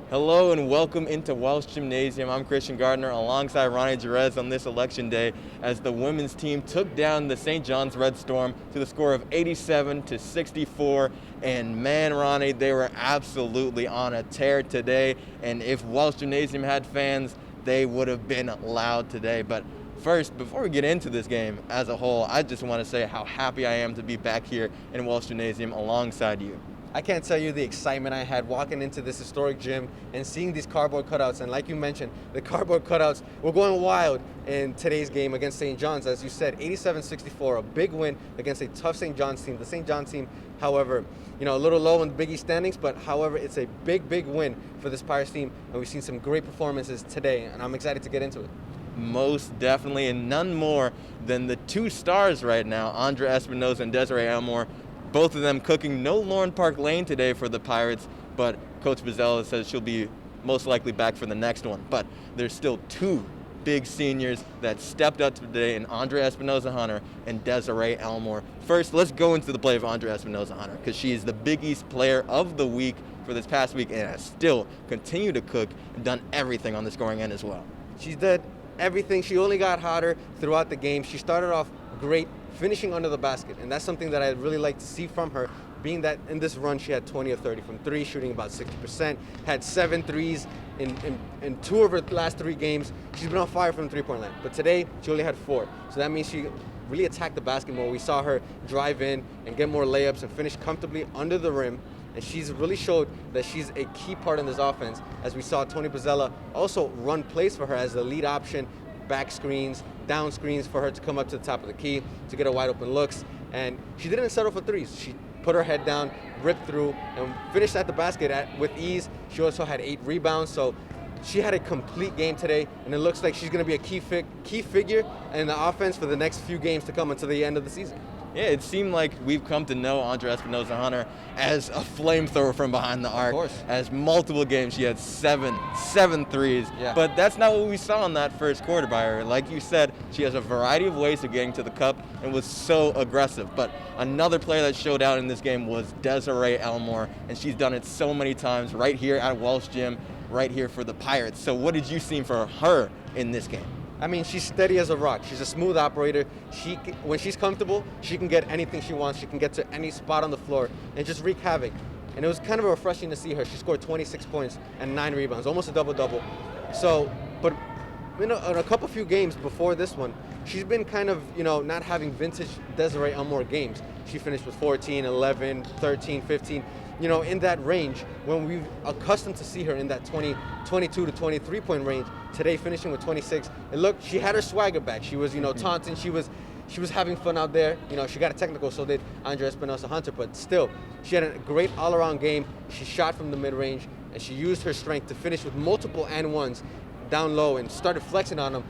Hello and welcome into Welsh Gymnasium. I'm Christian Gardner alongside Rony Jerez on this election day as the women's team took down the St. John's Red Storm to the score of 87-64. And man, Rony, they were absolutely on a tear today. And if Welsh Gymnasium had fans, they would have been loud today. But first, before we get into this game as a whole, I just want to say how happy I am to be back here in Welsh Gymnasium alongside you. I can't tell you the excitement I had walking into this historic gym and seeing these cardboard cutouts. And like you mentioned, the cardboard cutouts were going wild in today's game against St. John's. As you said, 87-64, a big win against a tough St. John's team. The St. John's team, however, a little low in the Big East standings, but however, it's a big win for this Pirates team. And we've seen some great performances today, and I'm excited to get into it. Most definitely, and none more than the two stars right now, Andre Espinoza and Desiree Elmore. Both of them cooking. No Lauren Park Lane today for the Pirates, but Coach Bozzella says she'll be most likely back for the next one. But there's still two big seniors that stepped up today in Andre Espinoza-Hunter and Desiree Elmore. First, let's go into the play of Andre Espinoza-Hunter because she is the Big East Player of the Week for this past week and has still continued to cook and done everything on the scoring end as well. She did everything. She only got hotter throughout the game. She started off great, finishing under the basket, and that's something that I'd really like to see from her, being that in this run she had 20 of 30 from three, shooting about 60%, had 7 threes in 2 of her last 3 games. She's been on fire from the three-point line, but today she only had 4, so that means she really attacked the basket more. We saw her drive in and get more layups and finish comfortably under the rim, and she's really showed that she's a key part in this offense, as we saw Tony Bozzella also run plays for her as the lead option, back screens, down screens for her to come up to the top of the key to get her wide open looks. And she didn't settle for threes. She put her head down, ripped through, and finished at the basket with ease. She also had 8 rebounds, so she had a complete game today, and it looks like she's going to be a key figure in the offense for the next few games to come until the end of the season. Yeah, it seemed like we've come to know Andre Espinoza-Hunter as a flamethrower from behind the arc. Of course. As multiple games, she had seven threes. Yeah. But that's not what we saw in that first quarter by her. Like you said, she has a variety of ways of getting to the cup and was so aggressive. But another player that showed out in this game was Desiree Elmore, and she's done it so many times right here at Welsh Gym, right here for the Pirates. So what did you see for her in this game? I mean, she's steady as a rock. She's a smooth operator. When she's comfortable, she can get anything she wants. She can get to any spot on the floor and just wreak havoc. And it was kind of refreshing to see her. She scored 26 points and 9 rebounds, almost a double-double. So, but in a couple few games before this one, she's been kind of, not having vintage Desiree Elmore games. She finished with 14, 11, 13, 15. In that range, when we've accustomed to see her in that 22 to 23 point range, today finishing with 26, she had her swagger back. She was, taunting. She was having fun out there. She got a technical, so did Andre Espinoza-Hunter, but still, she had a great all-around game. She shot from the mid-range, and she used her strength to finish with multiple and-ones down low and started flexing on them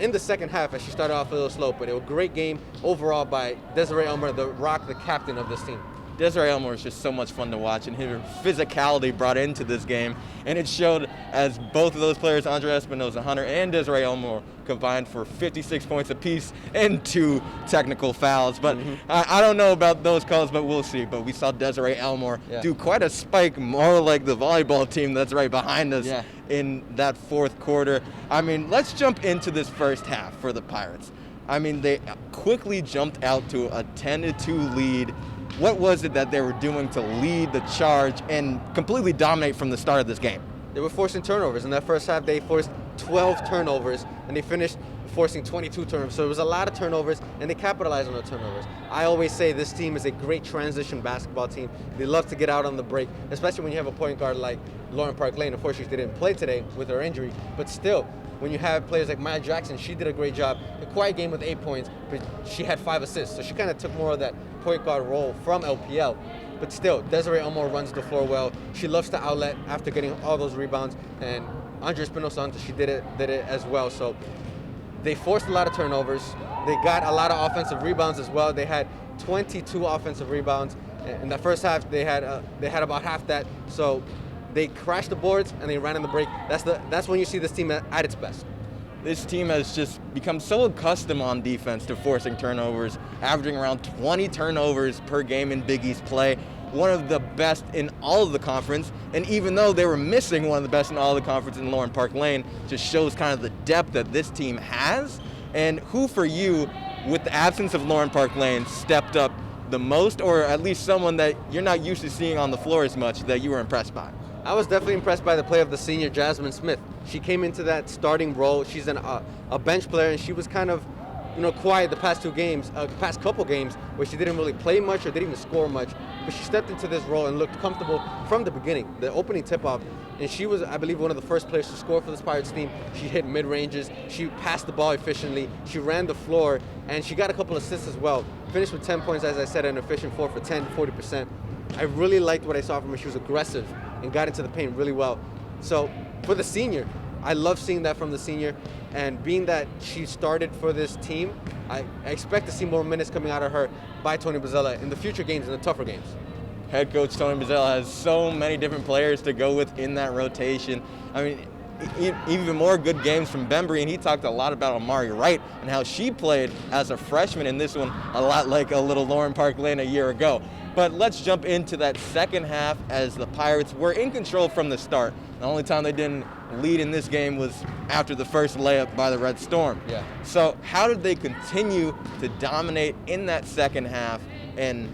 in the second half as she started off a little slow. But it was a great game overall by Desiree Elmore, the captain of this team. Desiree Elmore is just so much fun to watch, and her physicality brought into this game, and it showed as both of those players, Andre Espinoza-Hunter and Desiree Elmore, combined for 56 points apiece and 2 technical fouls. But I don't know about those calls, but we'll see. But we saw Desiree Elmore do quite a spike, more like the volleyball team that's right behind us in that fourth quarter. I mean, let's jump into this first half for the Pirates. I mean, they quickly jumped out to a 10-2 lead. What was it that they were doing to lead the charge and completely dominate from the start of this game? They were forcing turnovers. In that first half, they forced 12 turnovers, and they finished forcing 22 turnovers. So it was a lot of turnovers, and they capitalized on the turnovers. I always say this team is a great transition basketball team. They love to get out on the break, especially when you have a point guard like Lauren Park Lane. Unfortunately, she didn't play today with her injury, but still, when you have players like Maya Jackson, she did a great job. A quiet game with 8 points, but she had 5 assists. So she kind of took more of that point guard role from LPL. But still, Desiree Elmore runs the floor well. She loves to outlet after getting all those rebounds. And Andre Espinoza-Hunter, she did it as well. So they forced a lot of turnovers. They got a lot of offensive rebounds as well. They had 22 offensive rebounds. In the first half, they had about half that. So they crashed the boards and they ran in the break. That's when you see this team at its best. This team has just become so accustomed on defense to forcing turnovers, averaging around 20 turnovers per game in Big East play. One of the best in all of the conference, and even though they were missing one of the best in all of the conference in Lauren Park Lane, just shows kind of the depth that this team has. And who for you, with the absence of Lauren Park Lane, stepped up the most, or at least someone that you're not used to seeing on the floor as much that you were impressed by? I was definitely impressed by the play of the senior Jasmine Smith. She came into that starting role. She's a bench player, and she was kind of, quiet the past past couple games where she didn't really play much or didn't even score much. But she stepped into this role and looked comfortable from the beginning, the opening tip-off. And she was, I believe, one of the first players to score for this Pirates team. She hit mid-ranges. She passed the ball efficiently. She ran the floor, and she got a couple assists as well. Finished with 10 points, as I said, an efficient 4 for 10, 40%. I really liked what I saw from her. She was aggressive and got into the paint really well. So for the senior, I love seeing that from the senior. And being that she started for this team, I expect to see more minutes coming out of her by Tony Bozzella in the future games, in the tougher games. Head coach Tony Bozzella has so many different players to go with in that rotation. I mean, even more good games from Bembry, and he talked a lot about Amari Wright and how she played as a freshman in this one, a lot like a little Lauren Park Lane a year ago. But let's jump into that second half as the Pirates were in control from the start. The only time they didn't lead in this game was after the first layup by the Red Storm. Yeah. So how did they continue to dominate in that second half and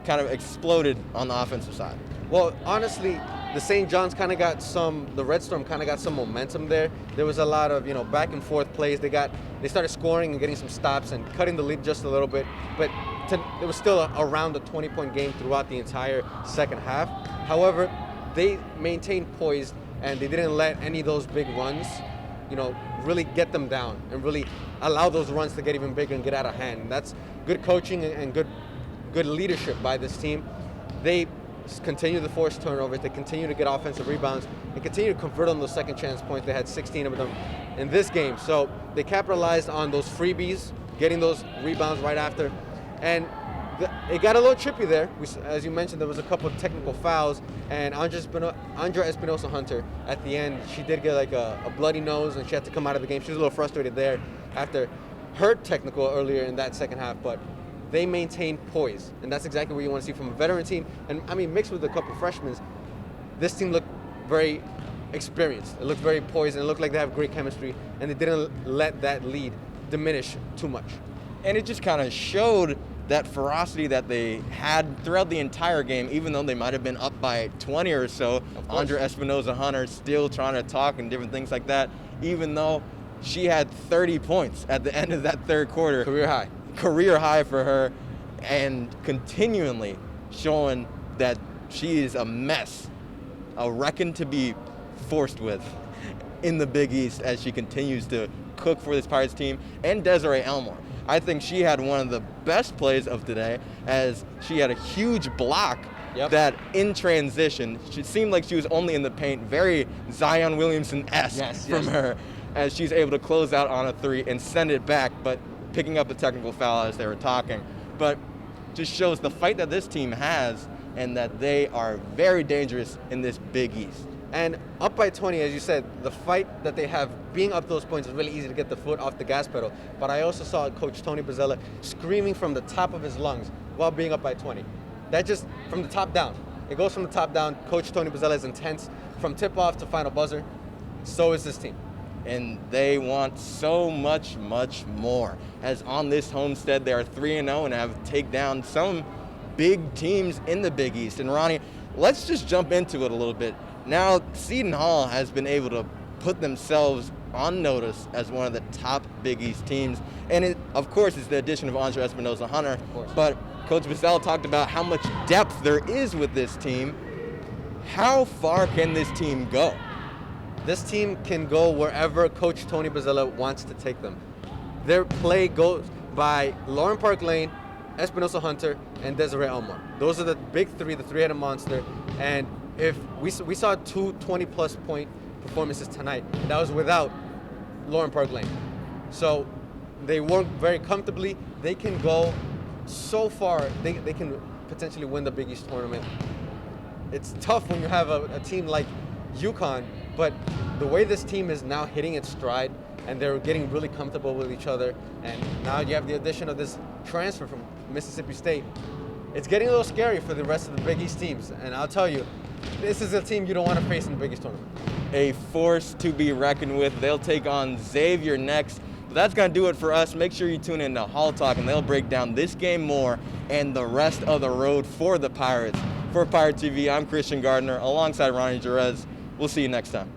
kind of exploded on the offensive side? Well, honestly, the St. John's the Red Storm kind of got some momentum there. There was a lot of, back and forth plays. They started scoring and getting some stops and cutting the lead just a little bit. But it was still around a 20-point game throughout the entire second half. However, they maintained poise and they didn't let any of those big runs, really get them down and really allow those runs to get even bigger and get out of hand. And that's good coaching and good leadership by this team. They continue to force turnovers, they continue to get offensive rebounds, and continue to convert on those second chance points. They had 16 of them in this game. So they capitalized on those freebies, getting those rebounds right after. And it got a little trippy there. As you mentioned, there was a couple of technical fouls, and Andrea Espinoza-Hunter, at the end, she did get like a bloody nose, and she had to come out of the game. She was a little frustrated there after her technical earlier in that second half, but they maintained poise, and that's exactly what you want to see from a veteran team. And I mean, mixed with a couple freshmen, this team looked very experienced. It looked very poised, and it looked like they have great chemistry, and they didn't let that lead diminish too much. And it just kind of showed that ferocity that they had throughout the entire game, even though they might have been up by 20 or so. Andrea Espinoza-Hunter still trying to talk and different things like that, even though she had 30 points at the end of that third quarter. Career high for her, and continually showing that she is a mess, a reckon to be forced with in the Big East as she continues to cook for this Pirates team. And Desiree Elmore, I think she had one of the best plays of today, as she had a huge block that in transition, it seemed like she was only in the paint, very Zion Williamson-esque from her, as she's able to close out on a three and send it back, but picking up the technical foul as they were talking. But just shows the fight that this team has and that they are very dangerous in this Big East. And up by 20, as you said, the fight that they have, being up those points, is really easy to get the foot off the gas pedal. But I also saw Coach Tony Bozzella screaming from the top of his lungs while being up by 20. That just, from the top down. It goes from the top down. Coach Tony Bozzella is intense from tip-off to final buzzer. So is this team. And they want so much, much more. As on this homestead, they are 3-0 and have taken down some big teams in the Big East. And Ronnie, let's just jump into it a little bit. Now, Seton Hall has been able to put themselves on notice as one of the top Big East teams. And it, of course, is the addition of Andrea Espinoza-Hunter. But Coach Bozzella talked about how much depth there is with this team. How far can this team go? This team can go wherever Coach Tony Bozzella wants to take them. Their play goes by Lauren Park Lane, Espinoza-Hunter, and Desiree Elmore. Those are the big three, the three-headed monster. And if we saw two 20-plus point performances tonight, and that was without Lauren Park Lane. So they work very comfortably. They can go so far. They can potentially win the Big East tournament. It's tough when you have a team like UConn, but the way this team is now hitting its stride, and they're getting really comfortable with each other, and now you have the addition of this transfer from Mississippi State, it's getting a little scary for the rest of the Big East teams. And I'll tell you, this is a team you don't want to face in the Big East tournament. A force to be reckoned with. They'll take on Xavier next. But that's going to do it for us. Make sure you tune in to Hall Talk, and they'll break down this game more and the rest of the road for the Pirates. For Pirate TV, I'm Christian Gardner alongside Rony Jerez. We'll see you next time.